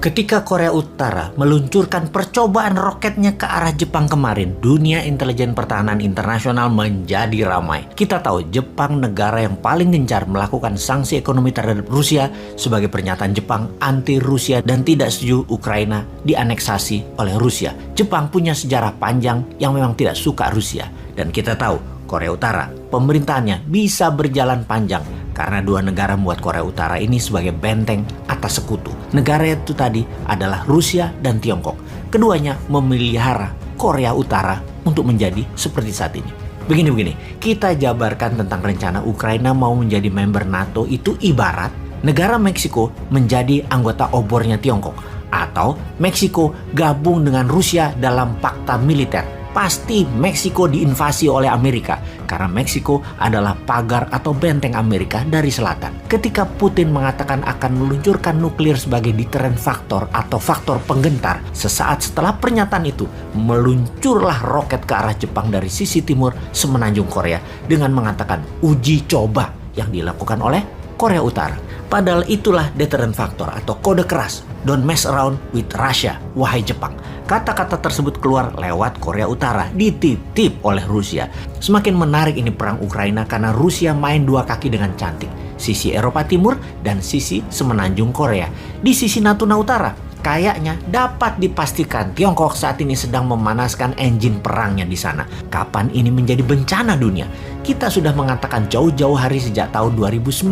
Ketika Korea Utara meluncurkan percobaan roketnya ke arah Jepang kemarin, dunia intelijen pertahanan internasional menjadi ramai. Kita tahu Jepang negara yang paling gencar melakukan sanksi ekonomi terhadap Rusia sebagai pernyataan Jepang anti Rusia dan tidak setuju Ukraina dianeksasi oleh Rusia. Jepang punya sejarah panjang yang memang tidak suka Rusia. Dan kita tahu Korea Utara, pemerintahannya bisa berjalan panjang karena dua negara membuat Korea Utara ini sebagai benteng atas sekutu. Negara itu tadi adalah Rusia dan Tiongkok. Keduanya memelihara Korea Utara untuk menjadi seperti saat ini. Begini, kita jabarkan tentang rencana Ukraina mau menjadi member NATO itu ibarat negara Meksiko menjadi anggota obornya Tiongkok. Atau Meksiko gabung dengan Rusia dalam fakta militer. Pasti Meksiko diinvasi oleh Amerika karena Meksiko adalah pagar atau benteng Amerika dari selatan. Ketika Putin mengatakan akan meluncurkan nuklir sebagai deterrent factor atau faktor penggentar, sesaat setelah pernyataan itu meluncurlah roket ke arah Jepang dari sisi timur semenanjung Korea dengan mengatakan uji coba yang dilakukan oleh Korea Utara. Padahal itulah deterrent factor atau kode keras. Don't mess around with Russia, wahai Jepang. Kata-kata tersebut keluar lewat Korea Utara, dititip oleh Rusia. Semakin menarik ini perang Ukraina karena Rusia main dua kaki dengan cantik. Sisi Eropa Timur dan sisi semenanjung Korea. Di sisi Natuna Utara, kayaknya dapat dipastikan Tiongkok saat ini sedang memanaskan engine perangnya di sana. Kapan ini menjadi bencana dunia? Kita sudah mengatakan jauh-jauh hari sejak tahun 2019,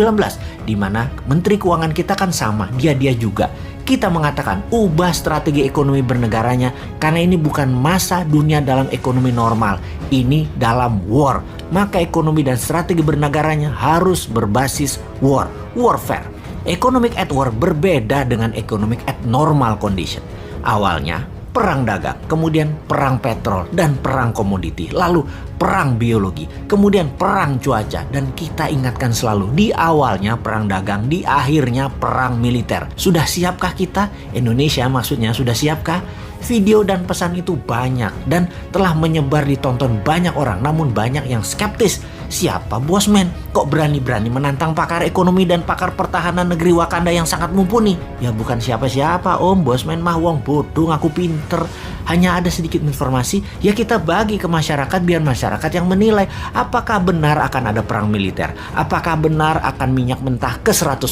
di mana Menteri Keuangan kita kan sama, dia juga. Kita mengatakan ubah strategi ekonomi bernegaranya karena ini bukan masa dunia dalam ekonomi normal. Ini dalam war. Maka ekonomi dan strategi bernegaranya harus berbasis warfare. Economic at war berbeda dengan economic at normal condition. Awalnya perang dagang, kemudian perang petrol dan perang komoditi, lalu perang biologi, kemudian perang cuaca. Dan kita ingatkan selalu, di awalnya perang dagang, di akhirnya perang militer. Sudah siapkah kita? Indonesia maksudnya sudah siapkah? Video dan pesan itu banyak dan telah menyebar ditonton banyak orang, namun banyak yang skeptis. Siapa Bosman? Kok berani-berani menantang pakar ekonomi dan pakar pertahanan negeri Wakanda yang sangat mumpuni? Ya bukan siapa-siapa Om, Bosman mah wong bodoh ngaku pinter. Hanya ada sedikit informasi, ya kita bagi ke masyarakat biar masyarakat yang menilai apakah benar akan ada perang militer, apakah benar akan minyak mentah ke $100,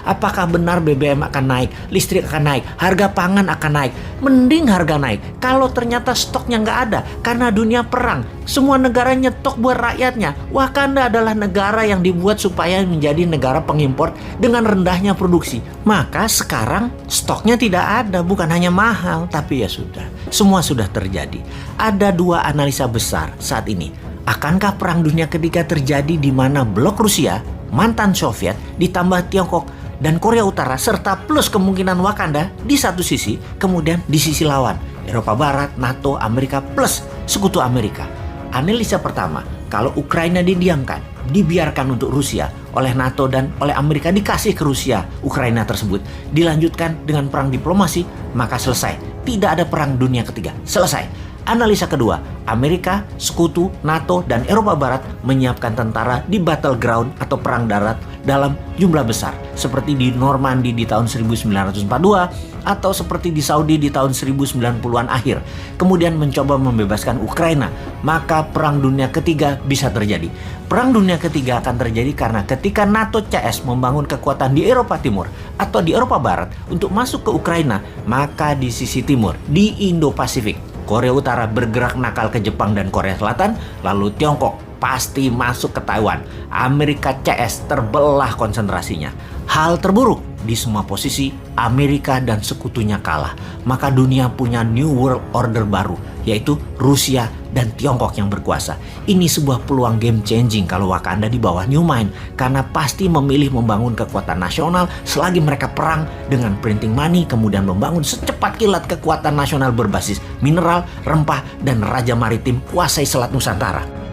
apakah benar BBM akan naik, listrik akan naik, harga pangan akan naik. Mending harga naik kalau ternyata stoknya nggak ada karena dunia perang. Semua negara nyetok buat rakyatnya. Wakanda adalah negara yang dibuat supaya menjadi negara pengimpor dengan rendahnya produksi. Maka sekarang stoknya tidak ada, bukan hanya mahal, tapi ya sudah. Semua sudah terjadi. Ada dua analisa besar saat ini. Akankah perang dunia ketiga terjadi di mana blok Rusia, mantan Soviet, ditambah Tiongkok dan Korea Utara serta plus kemungkinan Wakanda di satu sisi, kemudian di sisi lawan Eropa Barat, NATO, Amerika plus sekutu Amerika. Analisa pertama, kalau Ukraina didiamkan, dibiarkan untuk Rusia oleh NATO dan oleh Amerika, dikasih ke Rusia Ukraina tersebut, dilanjutkan dengan perang diplomasi, maka selesai. Tidak ada perang dunia ketiga, selesai. Analisa kedua, Amerika, sekutu, NATO, dan Eropa Barat menyiapkan tentara di battleground atau perang darat dalam jumlah besar. Seperti di Normandy di tahun 1942 atau seperti di Saudi di tahun 1090-an akhir. Kemudian mencoba membebaskan Ukraina. Maka perang dunia ketiga bisa terjadi. Perang dunia ketiga akan terjadi karena ketika NATO CS membangun kekuatan di Eropa Timur atau di Eropa Barat untuk masuk ke Ukraina, maka di sisi timur, di Indo-Pasifik, Korea Utara bergerak nakal ke Jepang dan Korea Selatan, lalu Tiongkok pasti masuk ke Taiwan. Amerika CS terbelah konsentrasinya. Hal terburuk, di semua posisi Amerika dan sekutunya kalah. Maka dunia punya New World Order baru, yaitu Rusia dan Tiongkok yang berkuasa. Ini sebuah peluang game changing kalau Wakanda di bawah New Mind, karena pasti memilih membangun kekuatan nasional selagi mereka perang dengan printing money, kemudian membangun secepat kilat kekuatan nasional berbasis mineral, rempah, dan raja maritim kuasai Selat Nusantara.